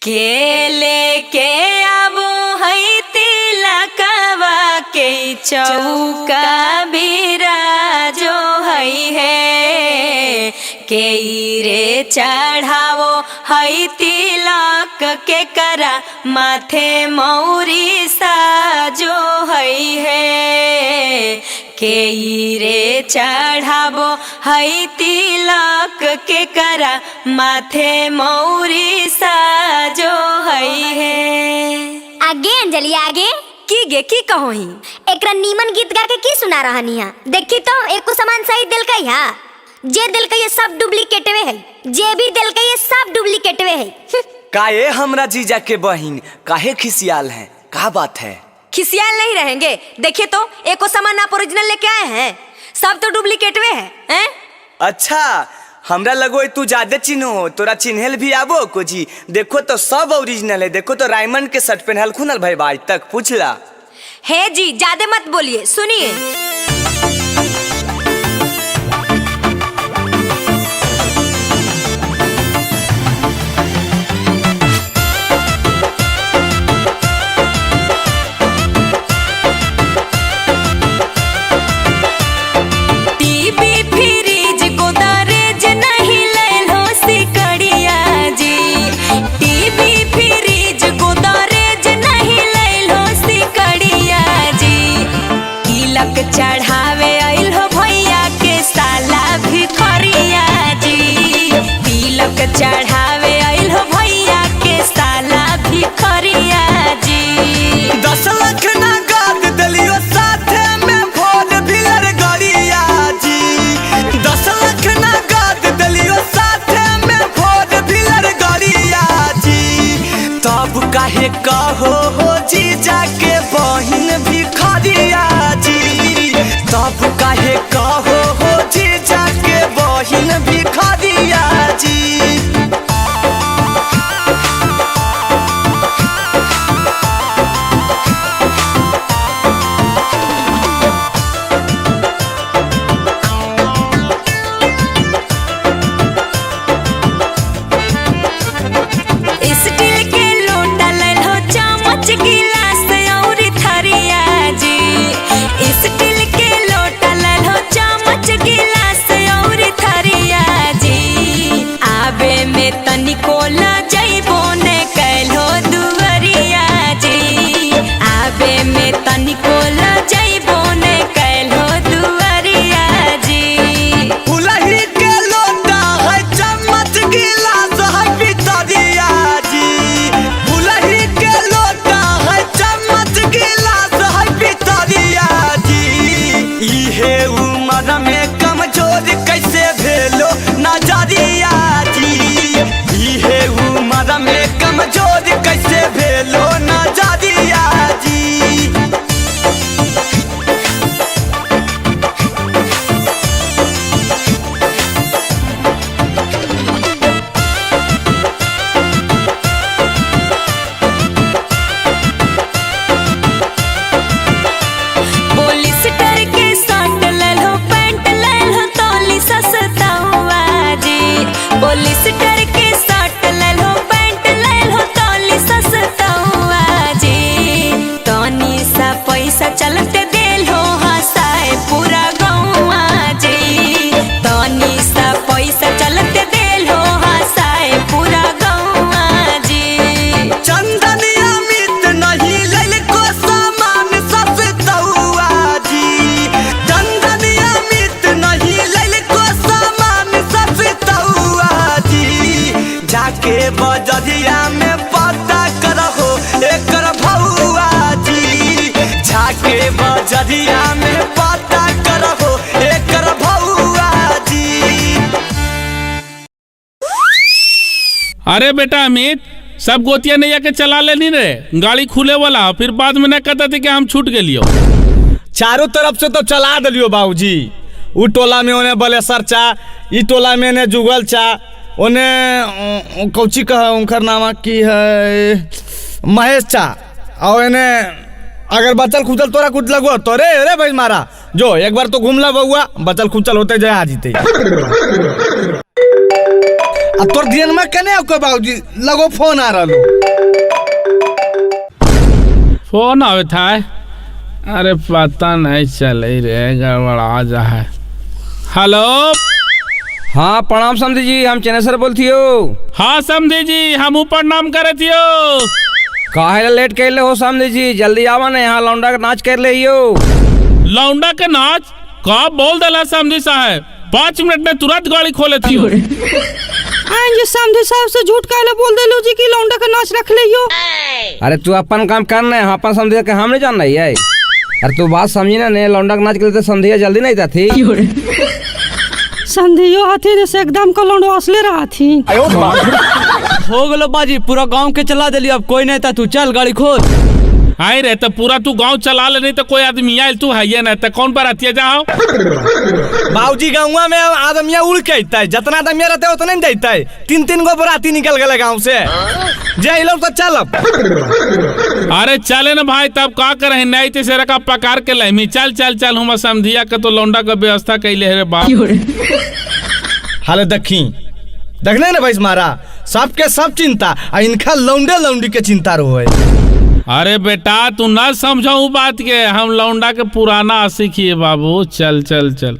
के लेके आबो है तिलकवा के चौका बिराजो है के रे चढ़ावो है तिलक के करा माथे मौरी साजो है के रे चढ़ावो है तिलक के करा माथे मौरी साजो है। आगे अंजलि आगे की गे की कहोही एकरा नीमन गीत गा के की सुना रहनी है। देखी तो एको सामान सही दिल कई है, जे दिल कई सब डुप्लीकेट वे है, जे भी दिल कई सब डुप्लीकेट वे है। काहे हमरा जीजा के बहिन काहे खिसियाल हैं, का बात है? खिसियाल नहीं रहेंगे। देखिए तो एको सामान आप ओरिजिनल लेके आए हैं, सब तो डुप्लीकेट वे हैं। अच्छा हमरा लगो तू ज्यादा चिन्हो, तोरा चिन्हल भी आबो को जी। देखो तो सब ओरिजिनल है, देखो तो रायमंड के शर्ट पहनल खुनल भाई आज तक पूछला है जी। ज्यादा मत बोलिए, सुनिए। चढ़ावे आइल हो भैया के साला भिखरिया जी, तिलक चढ़ावे आइल हो भैया के साला भिखरिया जी। 10 लाख नगद दलियो साथे में भोज भिलर गरिया जी। 10 लाख नगद दलियो साथे में भोज भिलर गरिया जी। तब काहे कहो हो जीजा के बहिन भिखरिया जी, तब काहे कहो हो जीजा के बहिन भिखरिया जी। स्टील के लोटा लेल हो, चम्मच गिलास और थरिया जी। स्टील के लोटा लेल हो, चम्मच गिलास और थरिया जी। आबे में तनिको ल जइबो ने कैलो दुवरिया जी। आबे में तनिको ल जइबो ने कैलो दुवरिया जी। फुलही के लोटा है, चम्मच गिलास है पितरिया जी। फुलही के लोटा है, चम्मच गिलास है पितरिया जी। इहे उम्र में कमजोर कैसे भेलो नजरिया जी। इहे उम्र में कमजोर कैसे भेलो नजरिया जी। पॉलिस्टर के शर्ट लेल हो, पैंट लेल हो तोली सस्ता हुआ जी। पॉलिस्टर के शर्ट लेल हो, पैंट लेल हो तोली सस्ता हुआ जी। तनी सा पैसा चलते देल हो हंसाए पूरा गौवा जी। तनी सा पैसा चलते देल हो हंसाए पूरा गौवा जी। चंदनिया मित नहीं लेल को सामान सस्ता हुआ जी। चंदनिया मित नहीं लेल को सामान सस्ता हुआ जी। जाके बजरिया में पता करहो एकर भौआ जी। जाके बजरिया में पता करहो एकर भौआ जी। अरे बेटा अमित, सब गोतिया नैया के चला लेनी रे, गाड़ी खुले वाला, फिर बाद में न कहता थे कि हम छूट गेलियो। चारों तरफ से तो चला दिलियो बाबूजी। उ टोला में ओने बलेसर चा, ई टोला में ने जुगल चा, ओने कौची कहा उनकर नामा की है महेश चा, और एने अगर बचल खुचल तोरा कुछ लगो तो रे भाई मारा जो एक बार तो घूमला बउआ, बचल खुचल होते जाए आ जीते। आ तोर ध्यान में कने को बाबूजी लगो फोन आ रहलो। फोन आवे था। अरे पता नहीं चले रे, गड़बड़ा जा है। हेलो। हाँ प्रणाम समधी जी, हम चेनेसर बोलती हो। हाँ समधी जी, हम प्रणाम करे थियो। काहे लेट कर ले हो समधी जी, जल्दी आवा ना, यहाँ लौंडा का नाच कर ले हो। लौंडा के नाच का बोल दला समधी साहब, 5 मिनट में तुरंत गाड़ी खोले थी। जी समधी साहब से झूठ काहे बोल देलो जी कि लौंडा का नाच रख लियो। अरे तू अपन काम करना है, अपन समझे के हम नहीं जान रही है। अरे तू बात समझी ना, ने लौंडा का नाच के लिए समझिया जल्दी नहीं जाती। समझियो हाथी से एकदम का लौंडा असले रहा थी। हो गलो बाजी, पूरा गांव के चला दिली, अब कोई नहीं था, तू चल गाड़ी खोल। आई रे तो पूरा तू गांव चला ले, नहीं तो कोई आदमी आयल तू है ना, तो कौन पर आती जाओ। बाबूजी गाँव में आदमिया उड़ के अइता है, जितना आदमी रहते उतना नहीं देता है। 3-3 गो बराती निकल गए गाँव से, जे लोग तो चलब। अरे चले ना भाई, तब का करे, नहीं तो सेरा का पकार के लहमी। चल चल चल, हम समझिया के तो लौंडा का व्यवस्था कैले रे बाप। हाले देखने ना भाई मारा, सबके सब चिंता, इनका लौंडे लौंडी के चिंता रो है। अरे बेटा तू ना समझाऊ बात के, हम लौंडा के पुराना आशिक ही बाबू। चल चल चल।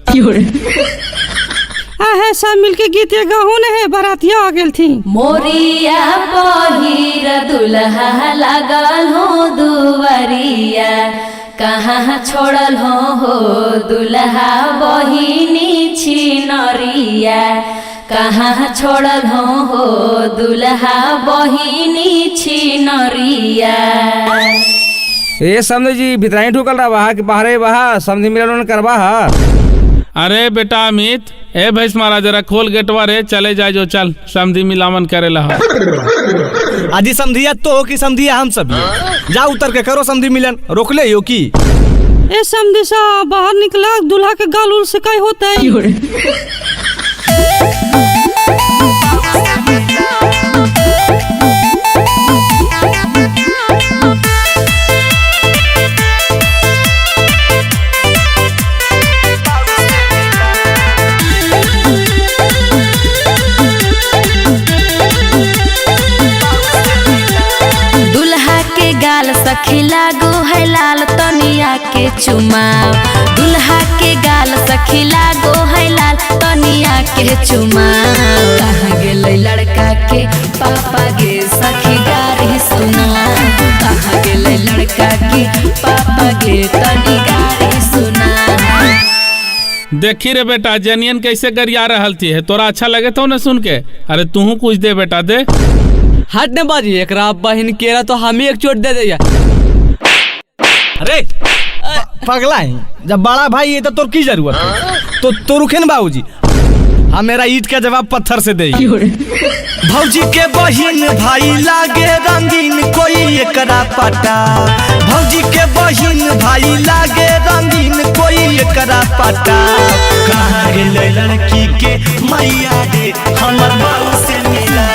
है सब मिलके गीत गाहू ने है, बरातिया आ गेल थी। मोरिया पहिर दुल्हा लागल हो दुवरिया, कहाँ छोड़ल हो दुल्हा बहिनी छिनरिया, कहाँ छोड़ल हो दुल्हा बहिनी छिनरिया। ये समझे जी भीतर ढुकल रहा वहाँ के बाहरे वहाँ समझी मिलन करवा। अरे बेटा अमित, ए भैंस मारा जरा खोल गेटवा रे, चले जाए जो। चल समधी मिलावन करे ला। आदि समधिया तो कि समधिया हम सब जा उतर के करो समधी मिलन, रोक ले यो की। ए समधी सा बाहर निकला, दूल्हा के गाल उल से काय होता है। गाल सखी लागो है लाल, तनिया के चुमाओ। दुल्हा के गाल सखी लागो है लाल, तनिया के चुमाओ। कहाँ गेलै लड़का के पापा गे सखी गारी सुना, कहाँ गेलै लड़का के पापा गे तनी गारी सुना। देखी रे बेटा जनियन कैसे गरिया रहल थी है, तोरा अच्छा लगे तो न सुन के। अरे तू कुछ दे बेटा दे। हट ने बाजी, एक बहन केरा तो हम ही एक चोट दे दिया। अरे पगला है, जब बड़ा भाई है तो तोर की जरूरत है, तो रुखे न बाबूजी। हम मेरा ईट का जवाब पत्थर से दे। भौजी के बहिन भाई लागे रंगीन, कोई एकरा पटा। भौजी के बहिन भाई लागे रंगीन, कोई एकरा पटा। कहाँ गेलै लड़की के मैया रे, हमर बाबू से मिला।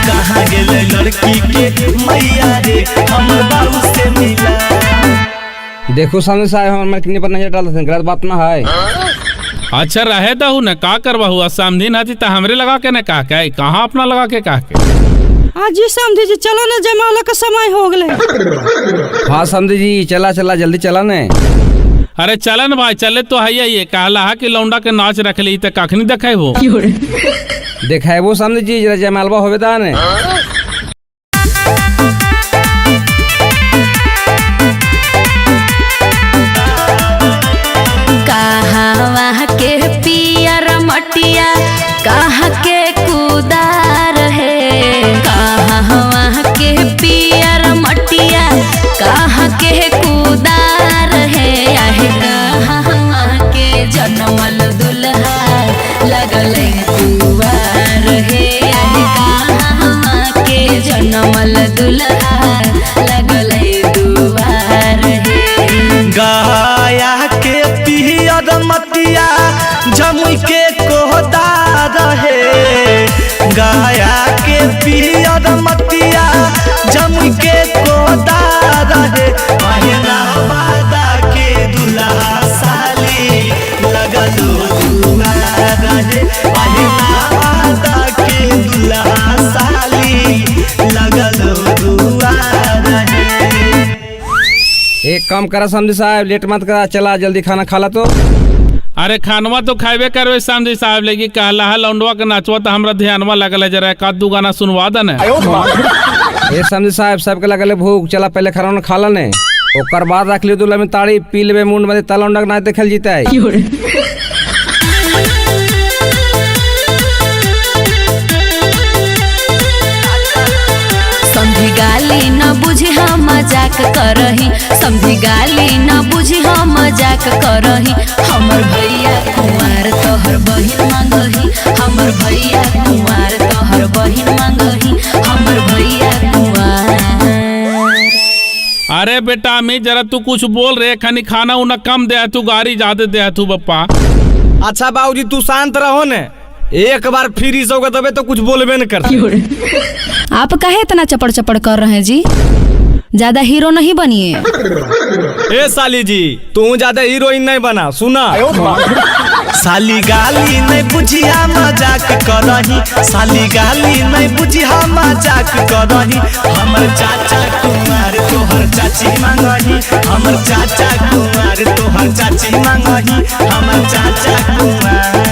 कहाँ गेलै लड़की के मैया रे, हमर बाबू से मिला। देखो सामने साहब हमारे कितने पर नजर डालते हैं, गलत बात ना है। अच्छा रहे दहू न, का करवा हुआ समझी ना थी तो हमरे लगा के न कहा के, कहाँ अपना लगा के कहा के। आज जी समझी जी चलो ना, जयमाला का समय हो गए। हाँ समझी जी चला चला जल्दी चला ने। अरे चलन भाई चले तो है ये कहला कि लौंडा के नाच रख ली तो कखनी देखे हो। देखा वो समझी जी जरा जयमालवा होवे ता ने। कहाँ के पियर मटिया, कहाँ के कुदार है। कहाँ के पियर मटिया, कहाँ के कुदार है। आहे कहाँ के जनमल दुल्हा लगल कुवार है। आहे कहाँ के जनमल दुल्हा लगल दुआर है। गाया के पियर मटिया, जमुई के कोहदार है। गाया के पियर मटिया, जमुई के कोहदार है। काम करा समझी साहब, लेट मत करा, चला जल्दी खाना खा ला तो। अरे खानवा तो खाबे करवे समझी साहब, लेकिन कहला है लौंडवा के नाचवा तो हमरा ध्यानवा लगल है, जरा एक आध दू गाना सुनवा दे ने। ये समझी साहब सबके लगल भूख, चला पहले खाना खा ला ने, ओकर बाद रख लियो दूल्हा में ताड़ी, पी लेबे मुंड में ता लौंडा के नाच देखल जीता है। समझी गाली न बुझी हम मजाक करही, समझी गाली न बुझी हम मजाक करही। हमर भैया कुंवार तोहर बहिन मांगही, हमर भैया कुंवार तोहर बहिन मांगही, हमर भैया कुंवार। अरे बेटा मैं जरा तू कुछ बोल रहे, खानी खाना उना कम दे तू, गाड़ी ज्यादा दे तू पप्पा। अच्छा बाबूजी तू शांत रहो ने, एक बार फिर इस होगा तबे तो कुछ बोलबे न करते। आप काहे इतना चपड़ चपड़ कर रहे हैं जी, ज्यादा हीरो नहीं बनिए। ए साली जी तू ज्यादा हीरोइन नहीं बना, सुना। साली गाली नहीं बुझिया मजाक करही, साली गाली नहीं बुझिया मजाक करही। हमर चाचा कुमार तोहर चाची मांगही, हमर चाचा कुमार तोहर चाची मांगही, हमर चाचा कुमार।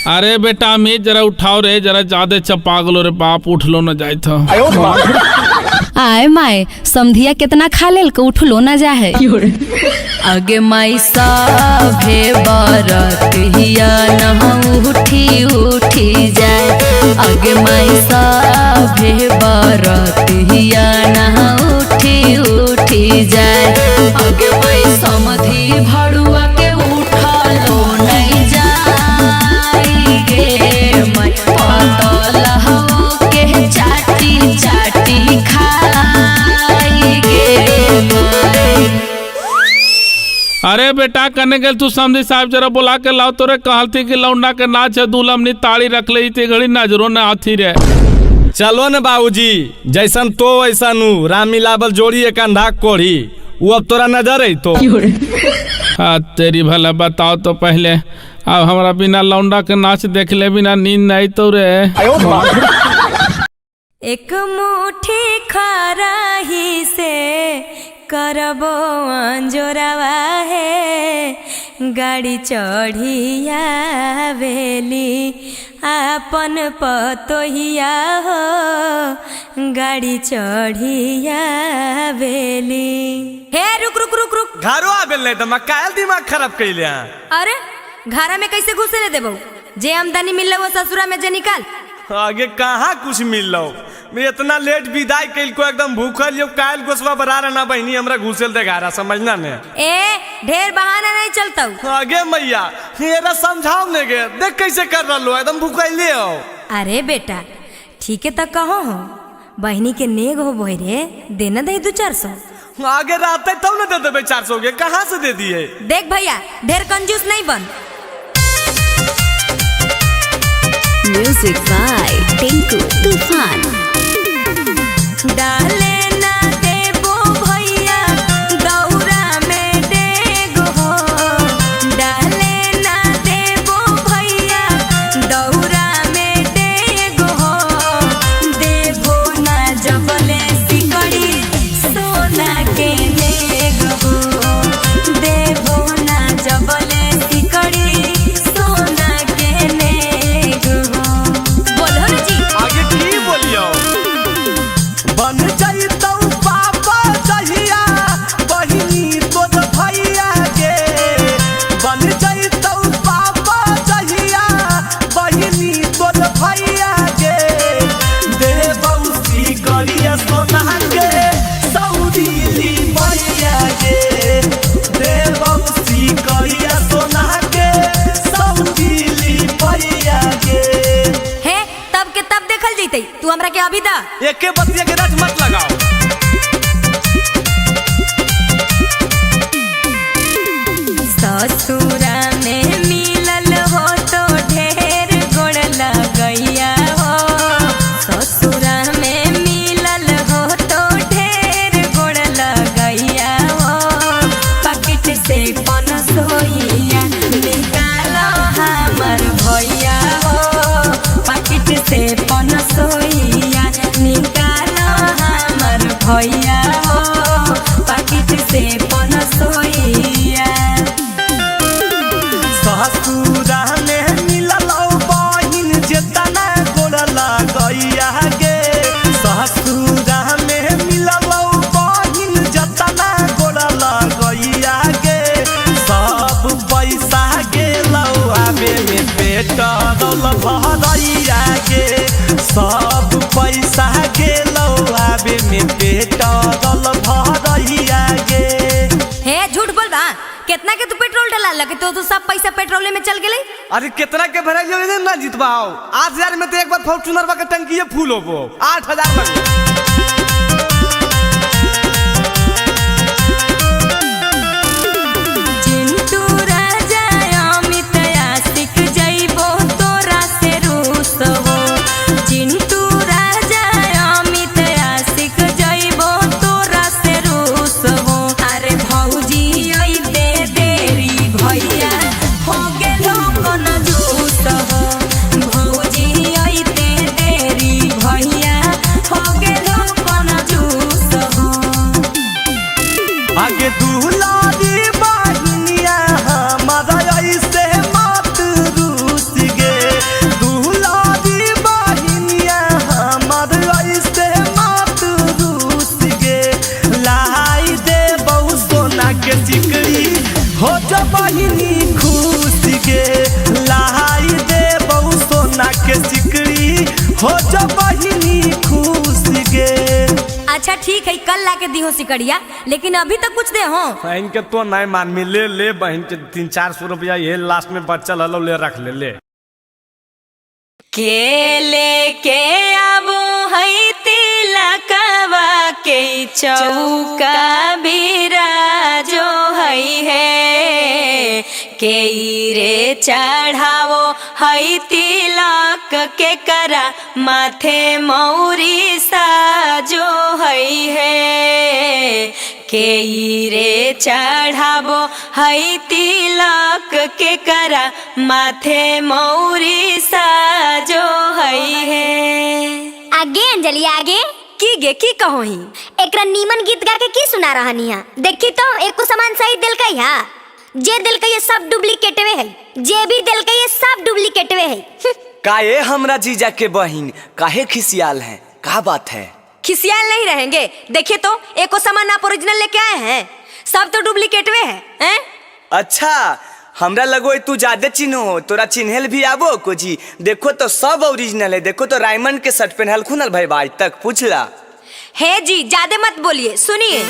अरे बेटा मैं जरा उठाओ रे, जरा ज्यादा चपा गलो रे बाप, उठ लो न जाए था। आए माए समधिया कितना खा लेल के उठलो न जा है। आगे माई सभे बरत हिया न उठी उठी जाए, आगे माई सभे बरत हिया न उठी उठी जाए, आगे माई समधी भड़ुआ के उठलो नहीं जाई गे माई, पतलहू के चाटी चाटी खाई गे माई। अरे बेटा कने गल तू समझी साहब, जरा बुला के लाओ तोरे कहलती कि लौंडा के नाच है, दूल्हा ताड़ी रख ले ते घड़ी नजरों न आती रे। चलो न बाबूजी, जैसन तो वैसन उ राम मिलावल जोड़ी एक अंधा कोढ़ी, वो अब तोरा नजर है तो। हाँ तेरी भला बताओ तो पहले, अब हमारा बिना लौंडा के नाच देख ले बिना नींद नहीं तो रे। एक मुट्ठी खराही से करबो अंजोरावा है, गाड़ी चढ़िया वेली आपन पतोहिया हो, गाड़ी चढ़िया वेली। हे रुक रुक रुक रुक, घरो आबेल नहीं तो कायल दिमाग खराब कैले। अरे घरा में कैसे घुसे ले देबो, जे आमदनी मिल वो ससुरा में जे निकाल। आगे कहाँ कुछ मिल लो, मैं इतना लेट विदाई कैल को एकदम भूखल यो, कायल गोसवा बरा रहना बहनी हमरा घुसेल दे घारा, समझना ने। ए ढेर बहाना नहीं चलता। आगे मैया येरा समझाओ ने गे, देख कैसे कर रहा एकदम भूखैले हो। अरे बेटा ठीक है तो कहो हो, बहनी के नेग हो बोई रे, देना दे 200-400। आगे रहते तब न दे देबे 400 के, कहाँ से दे दिए। देख भैया ढेर कंजूस नहीं बन। म्यूजिक बाय टिंकू तूफान। डाले ना देबो भैया दौरा में डेग हो, डाले ना देबो भैया दौरा में डेग हो, देबो ना जबले सिकड़ी सोना के नेग हो, देबो ना जबले सिकड़ी सोना के नेग हो। बोलो ना जी आगे की बोलियो। बन जाइतौ पापा जहिया बहिनी तोर भैया गे, बन जाइतौ पापा जहिया बहिनी तोर भैया गे, देबौ सिकड़िया सोना के सौदीली भैया गे, देबौ सिकड़िया सोना के सौदीली भैया गे। हे तब के तब देखल जैते, तू हमरा के अभी दा। एक के बतिया के रट मत लगाओ। ससुरा में मिलल हो तो ढेर गोड़ लगैया हो, ससुरा में मिलल हो तो ढेर गोड़ लगैया हो, पकेट से 500 निकालो हमर भैया हो, पकेट से 500 निकालो हमर भैया हो, पकेट से तो सब पैसा पेट्रोल में चल गेले। अरे कितना के भराई जो ना जीतबाओ 8000 में तो एक बार फॉर्च्यूनर बा के टंकी फूल होबो 8000 में। आगे दुलारी बहिनिया हमारा ऐसे मत रूस गे, दुलारी बहिनिया हमारा ऐसे मत रूस गे। लाई दे बहु सोना के सिकड़ी हो जो बहिनी खुश गे, लाई दे बहु सोना के सिकड़ी हो जो बहिनी खुश गे। अच्छा ठीक है, कल ला के दी हो सिकड़िया, लेकिन अभी तक कुछ दे हो। बहन के तो नहीं मान में ले बहन के 300-400 रुपया ये लास्ट में बच्चा हलो ले रख ले। केले के आबो है तिलकवा के चौका बिराजो है के रे चढ़ावो है तिलक के करा माथे मौरी साजो है के रे चढ़ावो है तिलक के करा माथे मौरी साजो है। आगे अंजलि आगे की गे की कहो ही एकरा नीमन गीत गा के की सुना रहनी है। देखी तो एको सामान सही दिल का है, जे दिल का ये सब डुप्लीकेटवे है, जे भी दिल का ये सब डुप्लीकेटवे है। काहे हमरा जीजा के बहिन काहे खिसियाल हैं, का बात है? खिसियाल नहीं रहेंगे। देखिए तो एको सामान आप ओरिजिनल लेके आए हैं, सब तो डुप्लीकेटवे हैं। अच्छा हमरा लगो तू ज्यादा चिन्हो, तोरा चिन्हल भी आबो को जी। देखो तो सब ओरिजिनल है, देखो तो रायमंड के शर्ट पहनल खुनल भाई आज तक पूछला है जी। ज्यादा मत बोलिए, सुनिए।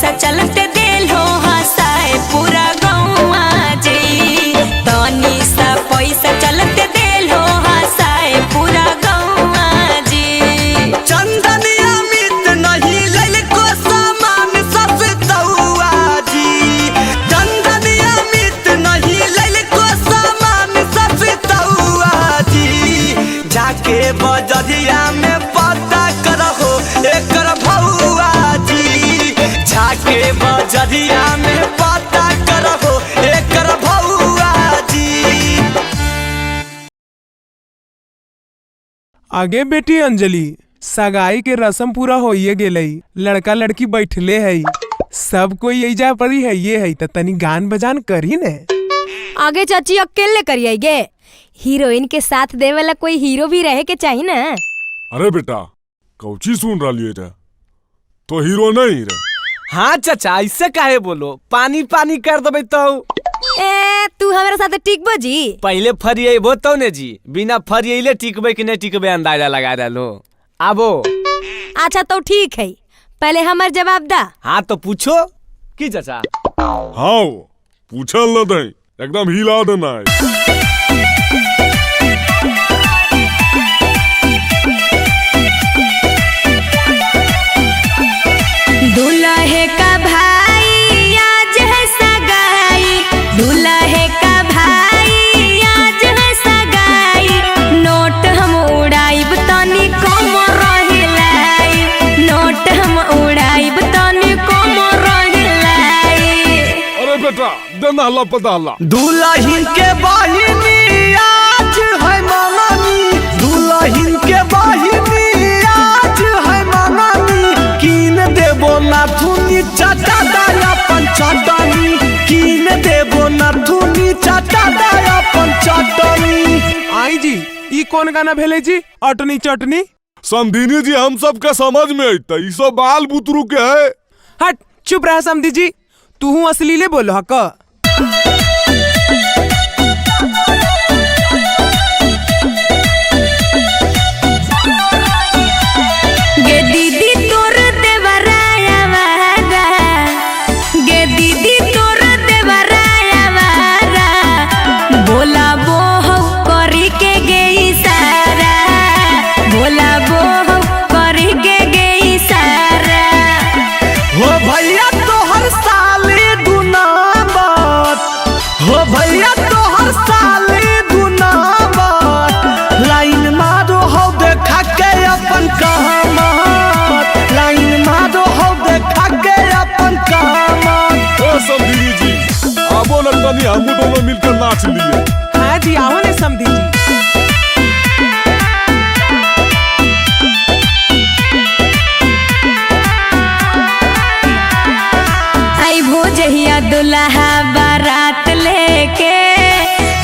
पैसा चलते दिल हो हंसाए पूरा गौवा जी। तनी सा पैसा चलते दिल हो हंसाए पूरा गौवा जी। चंदनिया मित नहीं ललको सामान सस्तौआ जी। चंदनिया मित नहीं ललको सामान सस्तौआ जी। जाके बजरिया में पता करहो एकर भौआ जी। जाके बजरिया में पता करहो एकर भौआ जी। आगे बेटी अंजलि, सगाई के रस्म पूरा होइए गेलई, लड़का लड़की बैठले है, सब कोई एजा परी है ये है त तनी गान बजान करी ने। आगे चाची अकेले करिए गे, हीरोइन के साथ दे वाला कोई हीरो भी रहे के चाहिए ना। अरे बेटा कौची सुन रही है तो हीरो नहीं रे। हाँ चाचा ऐसे काहे बोलो, पानी पानी कर देबे तो। ए तू हमारे साथ टिकबो जी? पहले फरिएबो तो ने जी, बिना फरिएले टिकबे कि नहीं टिकबे अंदाजा लगा डालो। आबो। अच्छा तो ठीक है, पहले हमार जवाब दा। हाँ तो पूछो की चाचा। हाँ पूछल न दे, एकदम हिला देना है। दूल्हे का भाई आज है सगाई, दूल्हे का भाई आज है सगाई। नोट हम उड़ाइब तनी कम रहिलाई, नोट हम उड़ाइब तनी कम रहिलाई। अरे बेटा देना हल्ला पता हल्ला। दुल्हन के बहिनी आज है मंगनी, दुल्हन के बहिनी आज है मंगनी। कीन देबो नाथुनी चाटा दाया पंचटनी, कीन देबो नाथुनी चाटा दाया पंचटनी। आई जी ई कौन गाना भेले जी? अटनी चटनी। समधिनी जी हम सब के समझ में अइता, ई सब बाल बुतरू के है। हट चुप रह समधी जी, तू असलीले बोलो हक। गे दीदी तोर देवराया वारा, गे दीदी तोर देवराया वारा। बोला बोह करी के गई सारा, बोला बोह करी के गई सारा। हो भैया तोहर साले दुनामत, हो भैया तोहर साले दुनामत। लाइन मारो हो देखा के अपन कहमत, लाइन मारो हो देखा के अपन कहमत। ओ समधिनी जी आबो न तनी हम दोनों मिलकर नाच लिए। हाँ जी आओ ने समधी जी। आई भोजहिया दुल्हा बारात लेके,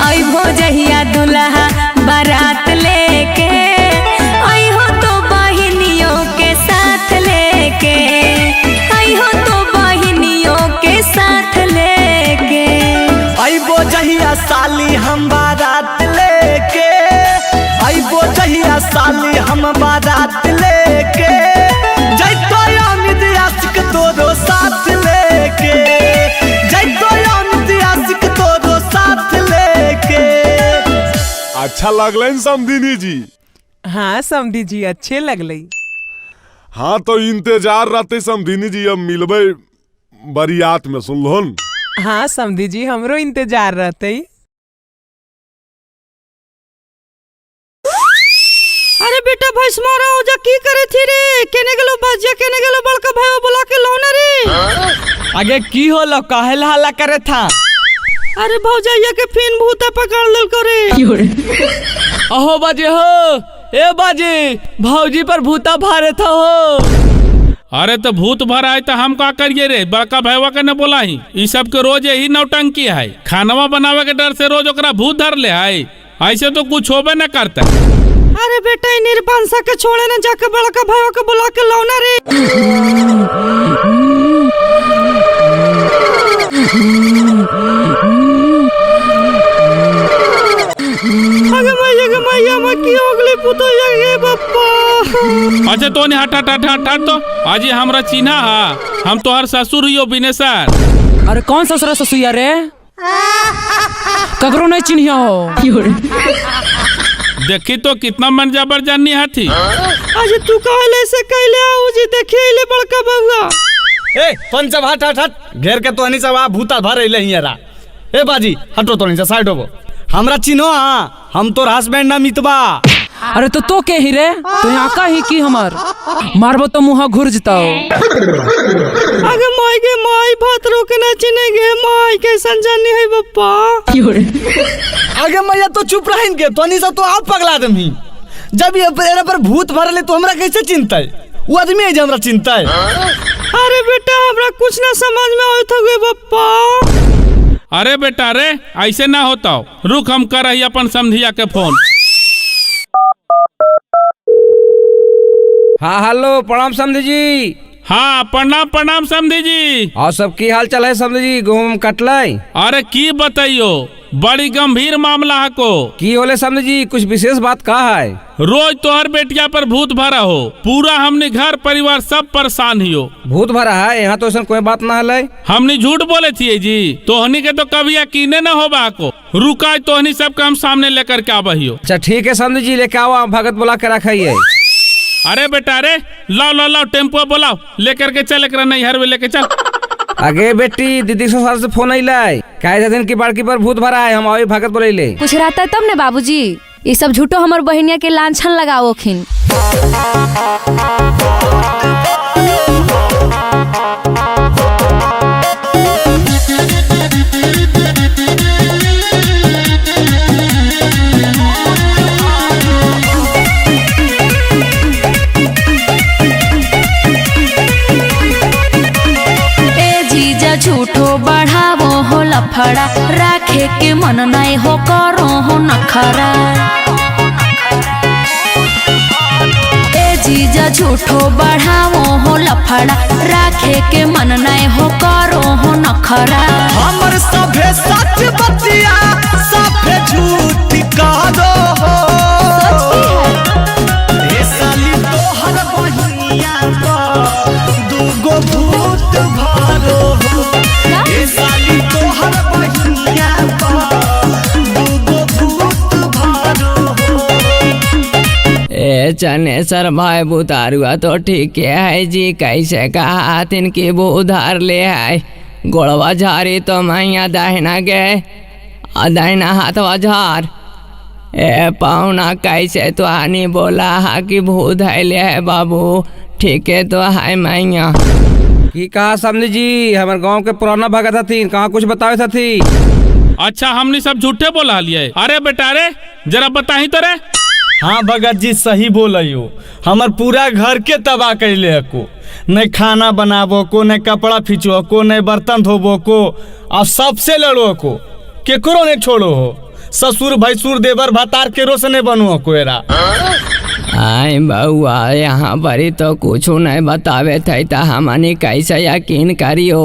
आई भोजहिया दुल्हा बारात लेके। आई हो तो बहिनियों के साथ लेके, आई हो तो बहिनियों के साथ लेके। अइबो जहिया साली हम बारात लेके, अइबो जहिया साली हम बारात लेके। जैतो अमित आशिक तोरो साथ लेके, जैतो अमित आशिक तोरो साथ लेके। अच्छा लगलन समधिनी जी? हाँ समधी जी अच्छे लगलई। हाँ तो इंतजार रहते समधिनी जी, अब मिलबे बरियात में सुनलोन। हाँ समधी जी हमरो इंतजार रहते। अरे बेटा भैंसमारा ओजा की करे थी रे? केने गेलो बजिया, केने गेलो बड़का भाई बुला के लौना रे। आगे की होलो, काहे ला हल्ला करे था? अरे भौजैया के फिन भूत पकड़ लेल करे। अहो बाजे हो, ए बाजे भौजी पर भूता भारे था हो। अरे तो भूत भरा है तो हम का करिए रे? बड़का भैया के न बोला ही, ई सब के रोज यही नौटंकी है। खानवा बनावे के डर से रोज ओकरा भूत धर ले है, ऐसे तो कुछ होबे न करता। अरे बेटा निर्बंसा के छोड़े न जाके बड़का भाई के बुला के लौना रे। अच्छा तो तो नहीं हट हट हट हट हट तो आज ये हमरा चिन्हा हा हम तोहर ससुर हियो बिनेसर। अरे कौन ससुरा ससुया रे ककरो नहीं चिन्हिया हो। देखी तो कितना मन जबर जानी हाथी। आज तू कहले से कहले आऊ जी देखिए ले बड़का बउआ। ए पंचम हट हट हट घेर के तो हनी सब भूता भरे ले हियरा। ए बाजी हटो तो नीचे साइड होबो हमरा चिन्हो हां हम तोर हस्बैंड ना मितबा। अरे तो के ही रे तो यहाँ का ही की हमार मारबो तो मुँह घुर जताओ। आगे माई के माई भात रोके ना चिनेगे माई कैसन जानी है बप्पा। आगे मैया तो चुप रहें के तो नहीं सब तो आप पगला दम ही जब ये पर भूत भरले तो हमरा कैसे चिंता है वो आदमी है जो हमरा चिंता है। अरे बेटा हमरा कुछ ना समझ में आवत हो बप्पा। अरे बेटा रे ऐसे ना होता रुक हम कर रही अपन समधिया के फोन। हाँ हेलो प्रणाम समधी जी। हाँ प्रणाम प्रणाम समधी जी। और सब की हाल चाल है समधी जी गेहूं कटलाई। अरे की बताइयो बड़ी गंभीर मामला है को। की होले समधी जी कुछ विशेष बात कहा है। रोज तोहर बेटिया पर भूत भरा हो पूरा हमने घर परिवार सब परेशान हियो। भूत भरा है यहाँ तो ऐसा कोई बात ना है। हमने झूठ बोले थी जी तोहनी के तो कभी यकीने न होबा को। रुका तोहनी सबका हम सामने लेकर के आबहियो। अच्छा ठीक है समधी जी लेके आओ भगत बुला के रखिए। अरे बेटा रे लाओ लाओ लाओ टेम्पो बुलाओ लेकर के चल कर नहीं हर वे लेके चल। आगे बेटी दीदी ससुर से फोन आई कहे दिन की बड़की पर भूत भरा है हम अभी भगत बोले ले। कुछ रहता है तब ने बाबूजी ये सब झूठो हमार बहनिया के लांछन लगाओ खिन। झूठो बढ़ावो हो लफड़ा राखे के मन नहीं हो करो हो नखरा। ए जीजा झूठो बढ़ावो हो लफड़ा राखे के मन नहीं हो करो हो नखरा। हमर सभे सच बतिया सभे झूठ कहो हो। ए साली तोहर बहिनिया पर दूगो भूत भरो हो। ए साली तोहर बहिनिया पर दूगो भूत भरो हो। ए चने सर भाई बुतारुआ तो ठीक है जी कैसे कहा तिनकी वो उधार ले है गोड़वा झारी तो मैया दाहिना गए दाहिना हाथवा झार। ए पाहुना कैसे तो आनी बोला हा कि भूत है ले है बाबू ठीक है तो है मैया। की कहा समझी जी हमारे गांव के पुराना भगत थी कहाँ कुछ बतावे थी। अच्छा हमने सब झूठे बोला लिए। अरे बेटा रे जरा बताही तो रे। हाँ भगत जी सही बोलियो हमार पूरा घर के तबाह कैले को नहीं खाना बनाबो को नहीं कपड़ा खींचो को नहीं बर्तन धोबो को और सबसे लड़ो को केकरो नहीं छोड़ो हो। ससुर भैसुर देवर भतार के रोशने बनो को एरा। आई बउआ यहाँ पर तो कुछ नहीं बतावे थे तो हमनी कैसे यकीन करियो।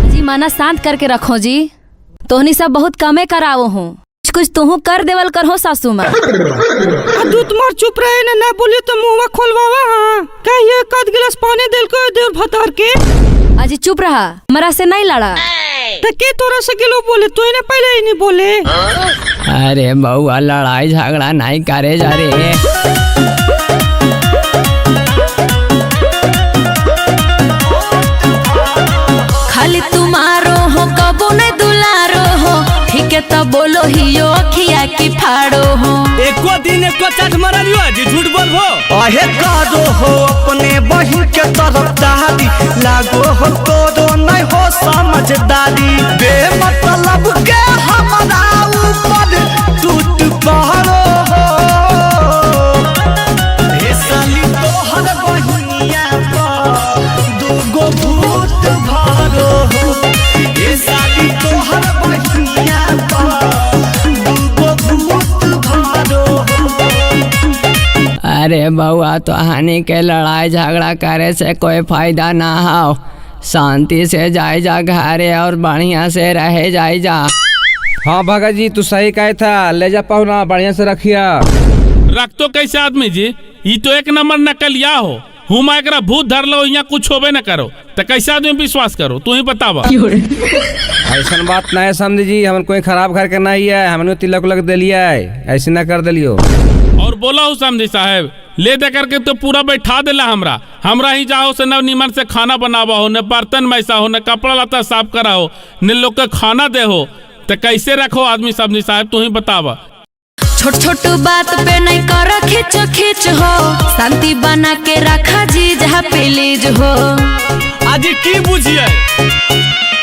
जी माना शांत करके रखो जी तोहनी सब बहुत कमे करावो हूँ कुछ तुहू कर देवल कर हो सासू माँ। तू तुम्हार चुप रहे ना बोलिए तो मुँह खोलवावा। हाँ कहिए कद गिलास पानी दिल को देर भतार के। अजी चुप रहा हमारा से नहीं लड़ा तो के तोरा से किलो बोले तो इन्हें पहले ही नहीं बोले। अरे बउआ लड़ाई झगड़ा नहीं करे जा रे। खाली तुम्हारो हो कबो नहीं दुलारो हो ठीक है तब बोलो हियो अखिया की फाड़ो हो। एको दिन एको चाट मारियो जी झूठ बोलबो। अहे कारो हो अपने बहिन के तरफ दादी लागो हो तोरो नहीं हो समझदारी बेमतलब के हमारा ऊपर टूट पहाड़ो हो। हे साली तोहर बहिनिया पर दूगो भूत भरो हो। हे साली तोहर बहिनिया पर दूगो भूत भरो हो। अरे बउआ तो हानि के लड़ाई झगड़ा करे से कोई फायदा ना हो शांति से जाए जा घरे और बढ़िया से रहे जाए जा। हाँ भगत जी तू सही कहे था ले जा पाहुना बढ़िया से रखिया। रख तो कैसे आदमी जी ये तो एक नंबर नकलिया हो हुआ एकरा भूत धर लो यहाँ कुछ होबे न करो तो कैसे आदमी विश्वास करो तू ही बतावा। ऐसा बात ना है समझी जी, हमन कोई खराब घर के नहीं है, हमने तिलक उलक दे लिया है, ऐसे ना कर दिलियो। और बोला हूँ समझी साहब ले दे करके तो पूरा बैठा देला हमरा ही जाओ से न नीमन से खाना बनावा हो, न बर्तन मैसा हो, न कपड़ा लता साफ करा हो, न लोग के खाना दे हो, तो कैसे रखो आदमी समझी साहब तू ही बतावा। छोट छोट बात पे नहीं कर खिच खिच हो, शांति बना के रखा जी जहाँ प्लीज हो। आज की बुझिए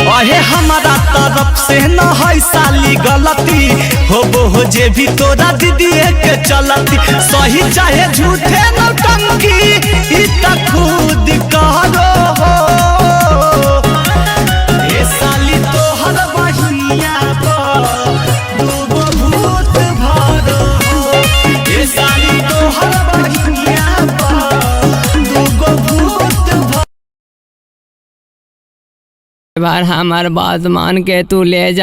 अहे हमारा तरफ से न है साली गलती हो जे भी तोरा दीदी के चलती, सही चाहे झूठे नौटंकी ई त खुद करो हो। ए साली तोहर बहिनिया दूगो भूत भरो हो, ए साली तोहर बहिनिया दूगो भूत भरो। बार हमार बात मान के तू ले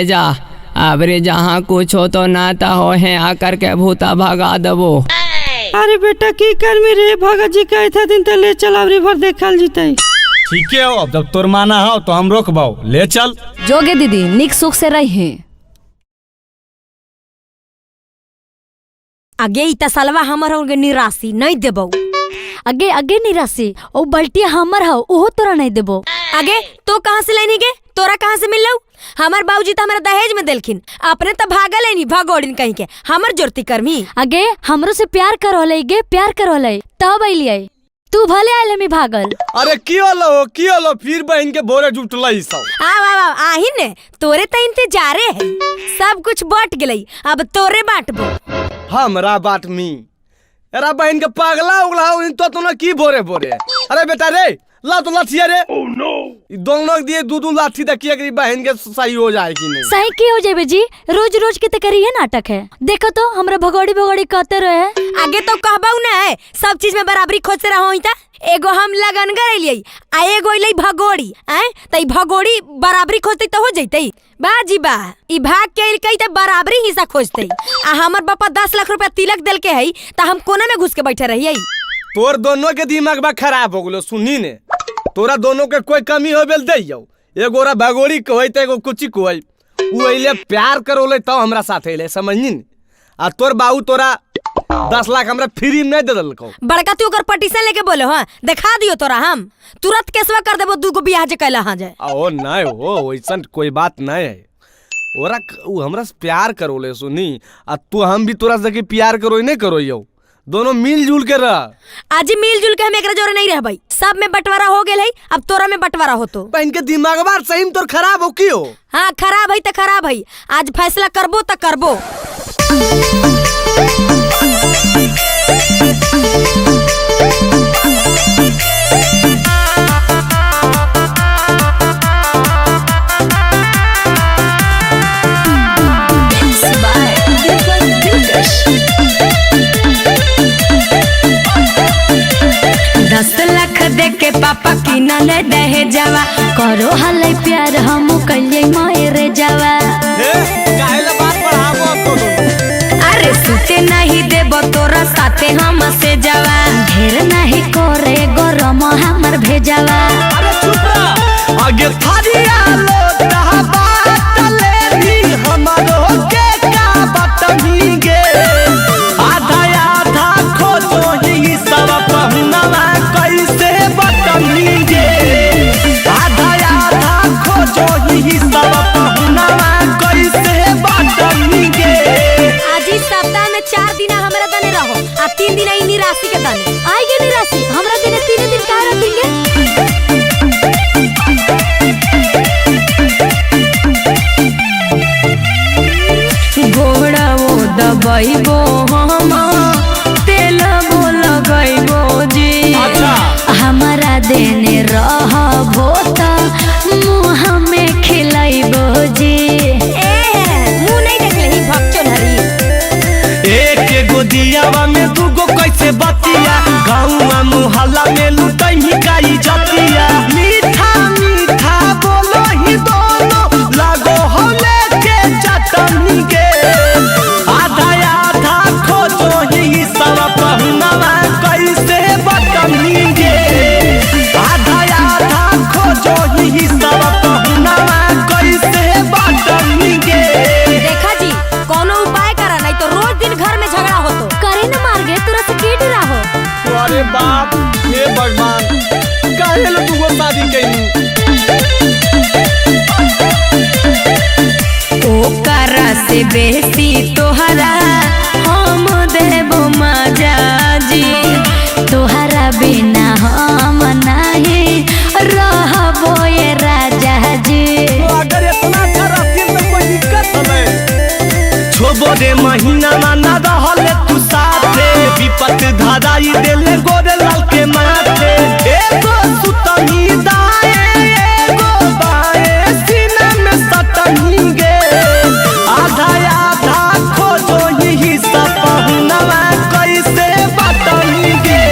जा अबरे जहाँ कुछ हो तो नाता हो है आकर के भूता भगा दबो। अरे बेटा की कर मेरे भगा जी कहे था दिन तो ले चल अबरी भर देखल जीते। ठीक है अब जब तोर माना हो तो हम रोकबाओ, ले चल। जोगे दीदी निक सुख से रही। आगे इता सालवा हमर होगे निराशी नहीं देबो। अगे अगे निराशी ओ बल्टिया हमर हो ओहो तोरा नहीं देबो। आगे तो कहाँ से लेनी गे, तोरा कहाँ से मिलौ? हमार बाबूजी तो हमारा दहेज में देलखिन, अपने तो भागा लेनी भगोड़िन कहीं के, हमर जोरती करमी। अगे हमरो से प्यार करोले गे प्यार करोले तब अइलिए तू भले आले में भागल। अरे की होलो फिर बहन के बोरे जुटला ई सब। आ आही ने तोरे तो इंतजारे है, सब कुछ बट गेलई अब तोरे बांटबो। हमरा बाट मी अरे बहन के पागला उगला तो ना की बोरे अरे बेटा रे ला तो लाठिया रे। oh, no. दोनों दिए दू लाठी देखिए कि बहन के सही हो जाए कि नहीं। सही की हो जाए जी, रोज रोज के करिए नाटक है। देखो तो हमरा भगोड़ी कहते रहे। आगे तो कहबाऊ ना है सब चीज में बराबरी खोजते रहो ही ता। एगो हम लगन गइलिए आ एगो इले भगोड़ी आए तई भगोड़ी बराबरी खोजते तो हो जइतई। बाजी बा ई भाग के इल कई त बराबरी हिस्सा खोजते आ हमर बापा 10 लाख रुपया तिलक देल के हई त हम कोना में घुस के बैठे रहिए। तोर दोनों के दिमाग बा खराब हो गेलो सुनी ने, तोरा दोनों के कोई कमी हो बेल दे जाओ, एगो रा भगोड़ी कहै त एगो कुची कहै उ अइले प्यार करोले त हमरा साथ अइले समझनी ने। आ तोर बाऊ तोरा 10 लाख हमरा फ्री में दे दलको। बड़का तू ओकर पटिशन लेके बोलो हां दिखा दियो तोरा हम तुरंत केसवा कर देबो दूगो बियाह जे कैला हां जाए। ओ नहीं हो वैसन कोई बात नहीं है, ओरा उ हमरा से प्यार करोले सुनी आ तू हम भी तोरा से प्यार करो नहीं करो यो, दोनों मिलजुल के रह। आज मिलजुल के हम एकरा जोरे नहीं रहबै, सब में बंटवारा हो गेल है अब तोरा में बंटवारा हो तो। बहन के दिमाग बार सही में तोर खराब हो की हो। हां खराब है त खराब है, आज फैसला करबो त करबो। दे के पापा की न ले दहे जावा करो हलै प्यार हम कइले मायरे जावा। काहेला बात बढ़ाबो तो अरे सुते नहीं देबो तोरा साथे हम से जावा, ढेर नहीं करे गरम हमर भेजावा। अरे चुप रह आगे थारिया लो कहा बात ले भी हमारो के का बतनी गे आधा आधा खोजो ही सब पहुनवा कैसे बतनी गे आधा आधा खोजो ही सब पहुनवा कैसे बतनी गे। आज इस सप्ताह में 4 दिन हमरा दने रहो आ 3 दिन ई निराशि के दने आई गे निराशि हमरा देने 3 दिन का रखेंगे। घोड़ा वो दबाइबो हम तेल वो लगाइबो जी, हमारा देने रहबो त मुँह में खिलाइबो जी। मुंह नहीं देखले ही भक्चोल हरी एक गोदियावा में दूगो कैसे बतिया गाँव मुहल्ला में लुटई ही काई जतिया मीठा मीठा बोलो ही दोनों लागो होले के चटनी गे आधा आधा खोजो ही सब पहुनवा कैसे बत ओकरा से बेसी तोहरा हम देबो मजा जी, तोहरा बिना हम नहीं रहबो ये राजा जी। अगर इतना खरा फिर में कोई दिक्कत हमें छोबो रे महीना माना रहले तू साथे, विपत धाराई देले गोरे लाल के माथे। एगो सुतनी दाए एगो बाए सीना में सटनी गे, आधा आधा खोजो ही सब पहुनवा कैसे बटनी गे,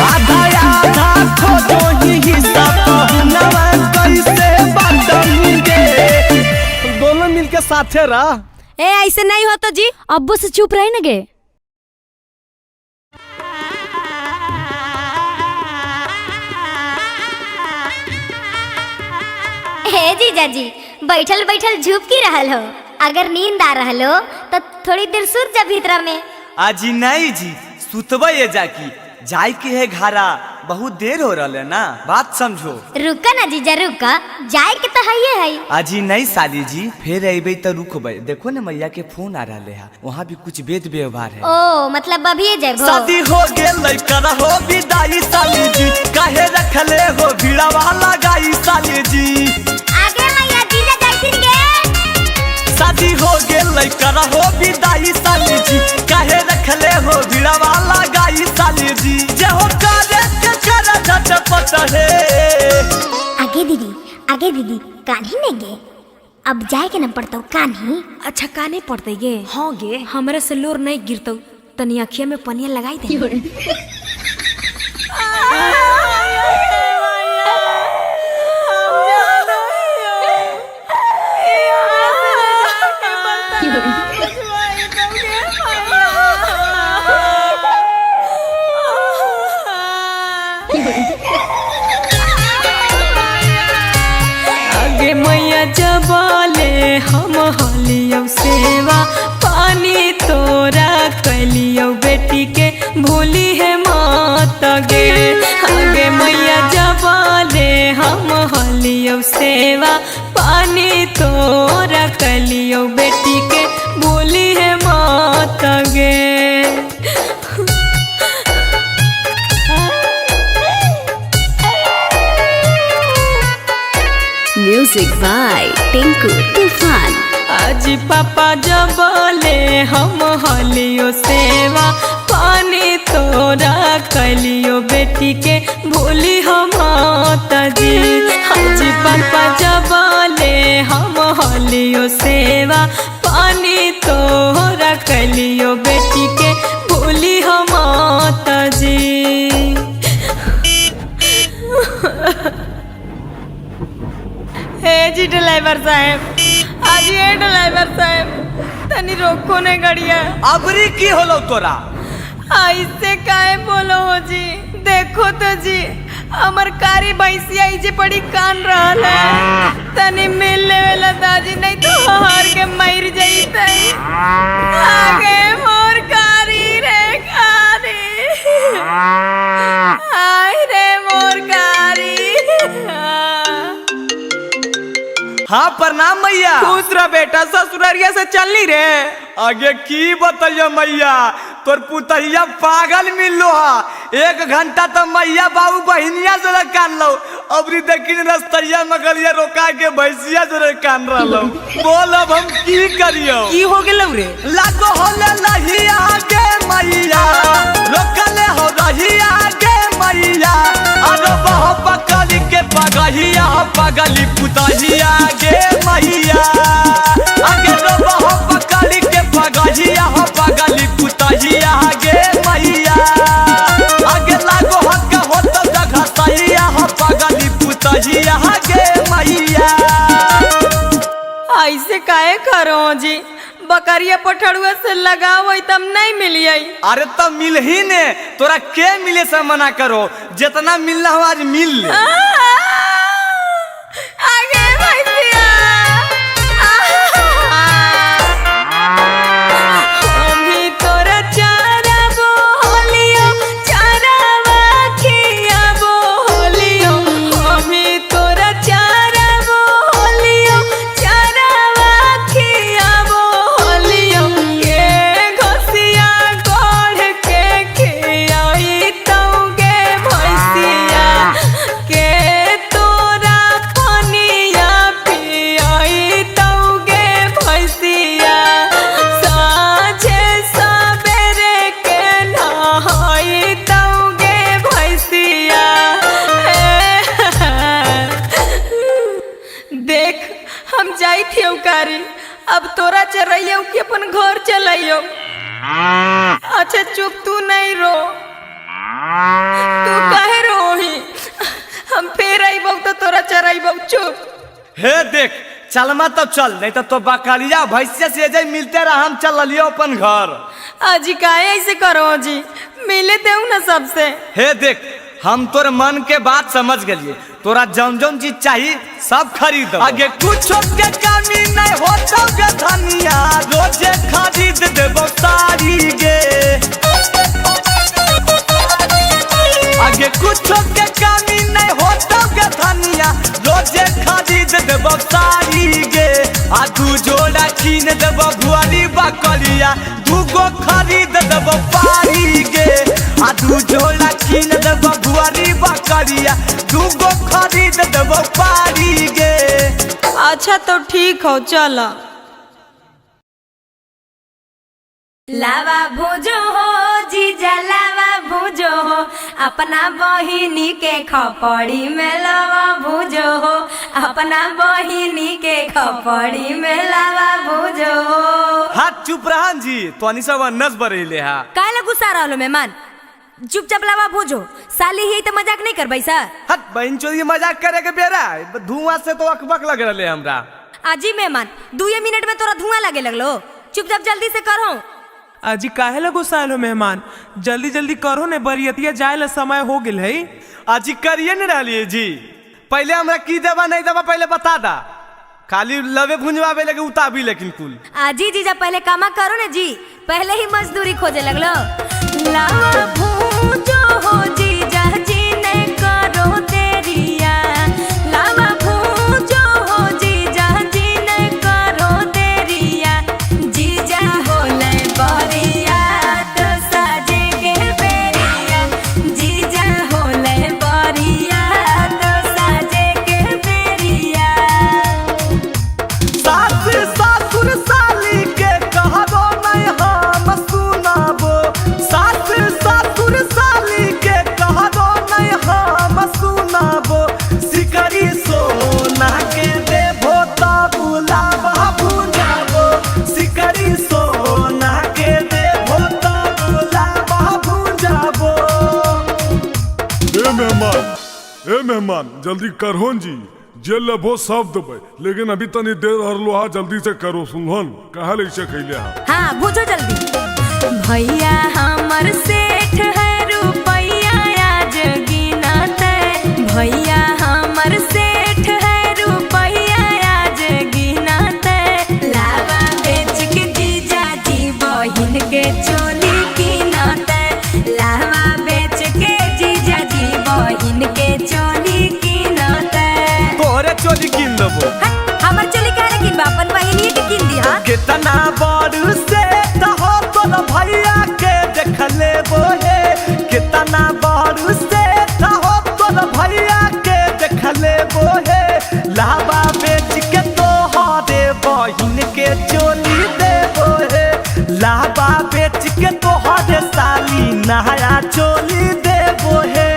आधा आधा खोजो ही सब पहुनवा कैसे बटनी गे। दोनों मिलके साथे रह। ए ऐसे नहीं हो तो जी, अब्बू से चुप रहे न गे। हे जीजा जी, बैठल बैठल झुप की रहल हो? अगर नींद आ रहल हो तो थोड़ी देर सुत जा भीतर में। आजी नहीं जी, सुतबे ये जाकी जाय के है घारा, बहुत देर हो रहा है ना, बात समझो। रुका ना जीजा रुका, जाए के तो है। आजी नहीं साली जी, फिर अबे तो रुकबे। देखो ना मैया के फोन आ रहा है, वहाँ भी कुछ वेद व्यवहार है। ओ मतलब अभी जाबो। शादी हो गेल कर हो विदाई साली जी, काहे रखले हो भीड़ा वाला गाई साली जी। आगे मैया जीजा जाइथिन गे। शादी हो गेल कर हो विदाई साली जी, काहे रखले हो भीड़ा वाला गाई साली जी। जे हो करे के करा झटपट है। आगे दीदी कान्ही ने गे, अब जाए के न पड़तो कान्ही। अच्छा काने पड़ते गे? हाँ गे, हमरे से लोर नहीं गिरतो, तनी अखिया में पनिया लगाई दे। आगे मैया जबाले हम हलियो सेवा, पानी तोरा कलियो बेटी के भूली है मात गे। आगे मैया जबाले हम हलियो सेवा, पानी तोरा कलियो बेटी के भूली है मात गे। म्यूजिक बाय टिंकू तूफान। आज पापा जबले हम हलियो सेवा, पानी तोरा कलियो बेटी के भूली हम माता जी। आज पापा जबले हम हलियो सेवा, पानी तोरा कलियो बेटी के भूली हम माता जी। हे जी ड्राइवर साहब, आज ये ड्राइवर साहब तनी रोको ने गड़िया। अबरी की होलो तोरा? ऐसे काहे बोलो हो जी? देखो तो जी, हमर कारी भैंसिया जे पड़ी कान रहल है, तनी मिल लेवेला दादी, नहीं तो हार के मर जइतै। आगे मोर कारी रे कारी, आय रे मोर कारी। हाँ प्रणाम मैया। खुश रह बेटा, ससुरारिया से चलनी रे। आगे की बताइए मैया, तोर पुतहिया पागल मिलो हा। 1 घंटा तो मैया बाबू बहनिया जरा कान लो, अबरी देखिन रस्तैया मगलिया रोका के भैंसिया जरा कान रहो। बोल अब हम की करियो? की हो गेलौ रे? लागो होले लही आगे मैया, रोकले हो रही आगे मैया। अरे बहु पकड़ी के पगहिया पगली पुतहिया गे मैया। आगे रो बहु पकड़ी के पगहिया पगली पुतहिया गे मैया। आगे लागो हक हो तो जगह सहिया पगली पुतहिया गे मैया। ऐसे काहे करो जी? बकरिया पठड़ुआ से लगाओ तब नहीं मिलिए। अरे तब मिल ही ने, तोरा के मिले से मना करो, जितना मिलना हो आज मिल ले। आगे भैंसिया, अभी तोरा चारा बोलियो, चारावा खिया बोलियो, अभी चराई थी कारी, अब तोरा चराइयो कि अपन घर चलाइयो। अच्छा चुप, तू नहीं रो, तू काहे रोही, हम फिर आइबो तो तोरा चराइबो, चुप। हे देख चलमा तब चल, नहीं तो बकरिया भैंसिया से जाई मिलते रह, हम चल लियो अपन घर। अजी काहे ऐसे करो जी, मिले देऊ ना सबसे। हे देख हम तोर मन के बात समझ गलिए, तोरा जौन जौन चीज चाहिए सब खरीद। आगे कुछ के कमी नहीं होता गे धनिया, रोजे खरीद देबो साड़ी गे। आगे कुछ के कमी नहीं होता गे धनिया, रोजे खरीद देबो साड़ी गे। आ दू जोड़ा कीन देबो भुआरी बकरिया, दूगो खरीद देबो पारी गे। आ दू जोड़ा कीन देबो भुआरी बकरिया, दूगो खरीद देबो पारी गे। अच्छा तो ठीक हो, चलो। लावा भूजो हो जीजा, लावा भूजो हो, अपना बहिनी के खपड़ी में लावा भूजो हो, अपना बहिनी के खपड़ी में लावा भूजो हो। हाथ चुप रहन जी, तोनी सब नस बरेले हा। काहे गुस्सा रहलो मेहमान, चुपचाप लावा भूजो, साली ही तो मजाक नहीं करबै सा। हट बहन चोरी मजाक करे के बेरा, धुआं से तो अकबक लग रहले हमरा। आजी मेहमान 2 मिनट में तोरा धुआं लगे लगलो, चुपचाप जल्दी से करो। अजी काहे ला गुस्साइल हो मेहमान, जल्दी जल्दी करो ने, बरियतिया जाए ला समय हो गेल है। अजी करिए न रहलिए जी, पहले हमरा की देवा नहीं देवा पहले बता दा, खाली लवे भुंजवावे लगे उताबी लेकिन कुल। आजी जीजा पहले कामा करो ने जी, पहले ही मजदूरी खोजे लगलो। लावा भूजो हो जीजा जी ने करो देरिया, लावा भूजो हो जीजा जी ने करो देरिया, जीजा होले बरिया तो साजे के बेरिया, जीजा होले बरिया तो साजे के बेरिया। सास सासुर साली के कहबो नहीं हम सुनाबो, सास सासुर साली के कहबो नहीं हम सुनाबो। सिकरी सोना के देबो तो बुलावा भुंजाबो, सिकरी सोना के देबो तो बुलावा भुंजाबो। ए मेहमान जल्दी करहोन जी, जे लेबो सब देबै, लेकिन अभी तनी देर हरलो हा, जल्दी से करो सुनहन, कहा ले से खैले हा। हाँ भूजो जल्दी। भैया हमर सेठ है रुपैया आज गिनते, भैया हमर सेठ है रुपैया आज गिनते, लावा बेच के जीजा जी बहिन के चोली गिनते, लावा बेच के जीजा जी बहिन के चोली गिनते। तोरे चोली किन देबो। हमर चोली काहे गिनबा, अपन बहिनी के गिन दिहा। कितना बड़ से हो तोर भैया के देख लेबो हे, कितना बड़ से हो तोर भैया के देख लेबो हे। लावा बेच के तोहरे बहिन के चोली देबो हे, लावा बेच के तोहरे साली नया चोली देबो हे।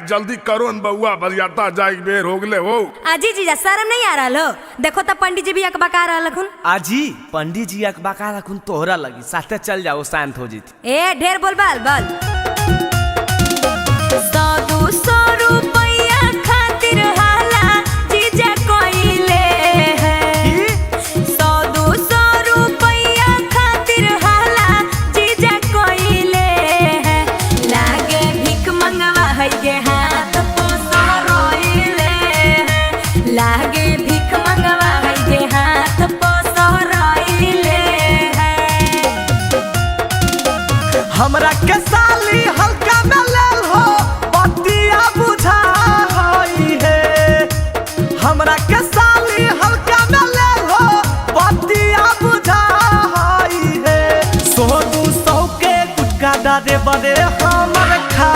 जल्दी करो न बउआ, बरियाता जाए बेर हो गले हो। आजी जीजा शर्म नहीं आ रहा हो, देखो तो पंडित जी भी अकबका रहा लखुन। आजी पंडित जी अकबका रखुन तोहरा लगी, साथे चल जाओ शांत हो जीती। ए ढेर बोल बाल बल। 100-200 रुपया खातिर हाला जीजा कोइले है, 100-200 रुपया खातिर हाला जीजा कोइले है, लागे भीख मंगवा है गे हाथ पोसो रोइले है, लागे भीख मंगवा है गे हाथ पोसो रोइले है। हमरा के साली हल्का में लेल हो, बतिया बुझा होई है। हमरा के साली हल्का में लेल हो, बतिया बुझा होई है। 100-200 के गुटका डारे बड़े हमर खा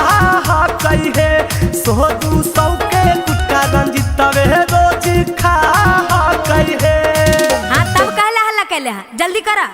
कई है, 100-200 के गुटका रंजितवे रोज खा कई है। हाँ तब कहला हल्ला कहले हा, जल्दी करा।